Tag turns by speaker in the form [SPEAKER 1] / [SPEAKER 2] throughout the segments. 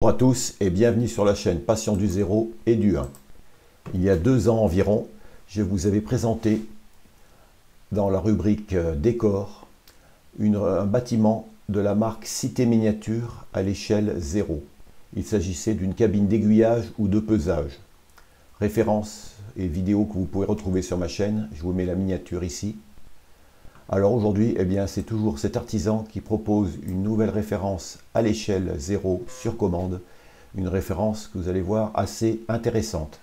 [SPEAKER 1] Bonjour à tous et bienvenue sur la chaîne Passion du 0 et du 1. Il y a 2 ans environ, je vous avais présenté dans la rubrique décor un bâtiment de la marque Cité Miniature à l'échelle 0. Il s'agissait d'une cabine d'aiguillage ou de pesage. Références et vidéos que vous pouvez retrouver sur ma chaîne, je vous mets la miniature ici. Alors aujourd'hui, c'est toujours cet artisan qui propose une nouvelle référence à l'échelle 0 sur commande, une référence que vous allez voir assez intéressante.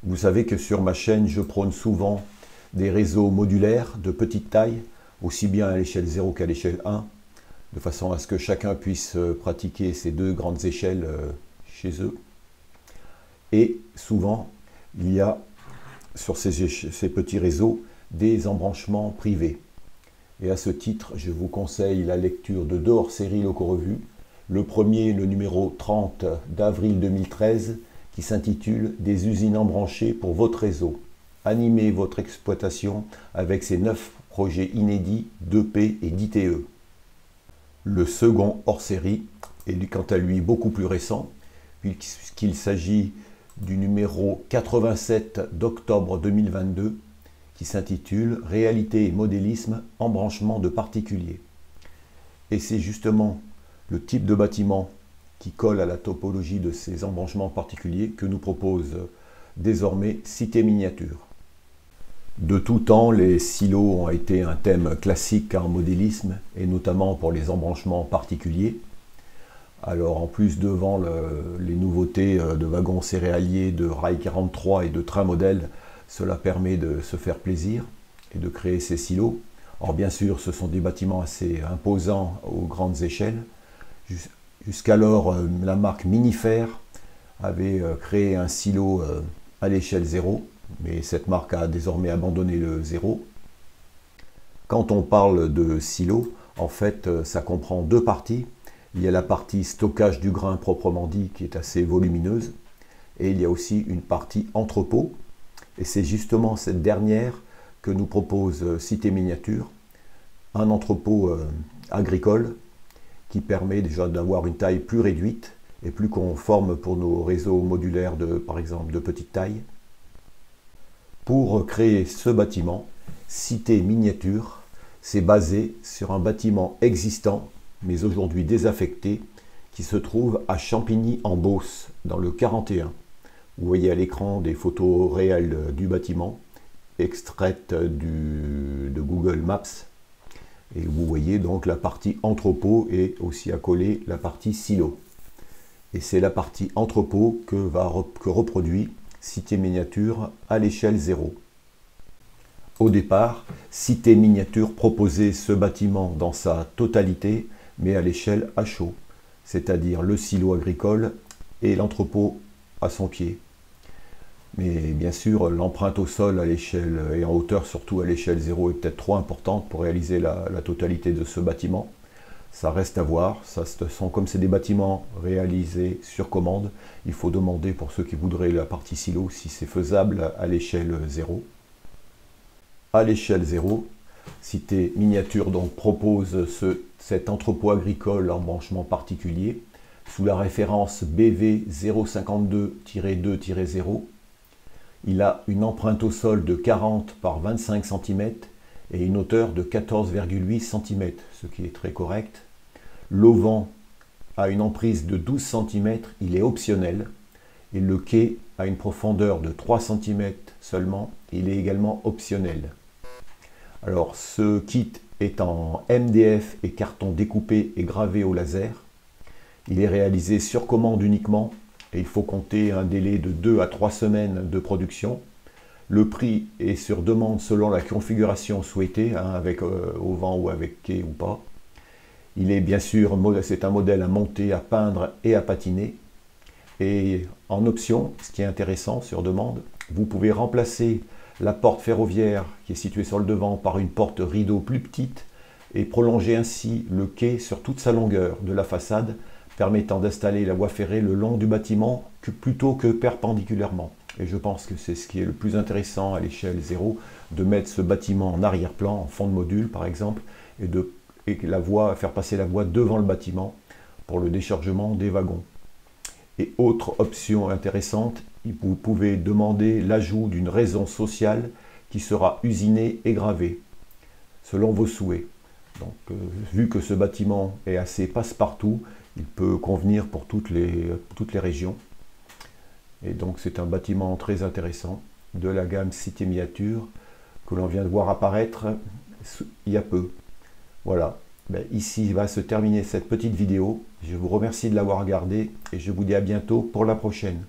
[SPEAKER 1] Vous savez que sur ma chaîne, je prône souvent des réseaux modulaires de petite taille, aussi bien à l'échelle 0 qu'à l'échelle 1, de façon à ce que chacun puisse pratiquer ces deux grandes échelles chez eux. Et souvent, il y a sur ces petits réseaux des embranchements privés. Et à ce titre, je vous conseille la lecture de 2 hors-série Loco-Revue. Le premier, le numéro 30 d'avril 2013, qui s'intitule « Des usines embranchées pour votre réseau. Animez votre exploitation avec ces 9 projets inédits d'EP et d'ITE ». Le second hors-série est quant à lui beaucoup plus récent, puisqu'il s'agit du numéro 87 d'octobre 2022, qui s'intitule « Réalité et modélisme, embranchement de particuliers ». Et c'est justement le type de bâtiment qui colle à la topologie de ces embranchements particuliers que nous propose désormais Cité Miniature. De tout temps, les silos ont été un thème classique en modélisme, et notamment pour les embranchements particuliers. Alors en plus, devant les nouveautés de wagons céréaliers, de rails 43 et de trains modèles, cela permet de se faire plaisir et de créer ces silos. Or bien sûr, ce sont des bâtiments assez imposants aux grandes échelles. Jusqu'alors, la marque Minifer avait créé un silo à l'échelle 0, mais cette marque a désormais abandonné le 0. Quand on parle de silo, en fait, ça comprend 2 parties. Il y a la partie stockage du grain proprement dit, qui est assez volumineuse, et il y a aussi une partie entrepôt. Et c'est justement cette dernière que nous propose Cité Miniature, un entrepôt agricole qui permet déjà d'avoir une taille plus réduite et plus conforme pour nos réseaux modulaires, par exemple de petite taille. Pour créer ce bâtiment, Cité Miniature s'est basé sur un bâtiment existant, mais aujourd'hui désaffecté, qui se trouve à Champigny-en-Beauce, dans le 41. Vous voyez à l'écran des photos réelles du bâtiment, extraites de Google Maps. Et vous voyez donc la partie entrepôt et aussi accolée la partie silo. Et c'est la partie entrepôt que reproduit Cité Miniature à l'échelle 0. Au départ, Cité Miniature proposait ce bâtiment dans sa totalité, mais à l'échelle à chaud, c'est-à-dire le silo agricole et l'entrepôt à son pied. Mais bien sûr, l'empreinte au sol à l'échelle et en hauteur, surtout à l'échelle 0, est peut-être trop importante pour réaliser la totalité de ce bâtiment. Ça reste à voir. Comme c'est des bâtiments réalisés sur commande, il faut demander pour ceux qui voudraient la partie silo si c'est faisable à l'échelle 0. À l'échelle 0, Cité Miniature donc propose cet entrepôt agricole en branchement particulier sous la référence BV 052-2-0. Il a une empreinte au sol de 40 par 25 cm et une hauteur de 14,8 cm, ce qui est très correct. L'auvent a une emprise de 12 cm, il est optionnel. Et le quai a une profondeur de 3 cm seulement, il est également optionnel. Alors ce kit est en MDF et carton découpé et gravé au laser. Il est réalisé sur commande uniquement. Et il faut compter un délai de 2 à 3 semaines de production. Le prix est sur demande selon la configuration souhaitée, avec auvent ou avec quai ou pas. Il est bien sûr, c'est un modèle à monter, à peindre et à patiner. Et en option, ce qui est intéressant sur demande, vous pouvez remplacer la porte ferroviaire qui est située sur le devant par une porte rideau plus petite et prolonger ainsi le quai sur toute sa longueur de la façade, permettant d'installer la voie ferrée le long du bâtiment plutôt que perpendiculairement. Et je pense que c'est ce qui est le plus intéressant à l'échelle 0, de mettre ce bâtiment en arrière-plan, en fond de module par exemple, et faire passer la voie devant le bâtiment pour le déchargement des wagons. Et autre option intéressante, vous pouvez demander l'ajout d'une raison sociale qui sera usinée et gravée, selon vos souhaits. Donc, vu que ce bâtiment est assez passe-partout, il peut convenir pour toutes les régions. Et donc, c'est un bâtiment très intéressant de la gamme Cité Miniature que l'on vient de voir apparaître il y a peu. Voilà. Ici va se terminer cette petite vidéo. Je vous remercie de l'avoir regardée et je vous dis à bientôt pour la prochaine.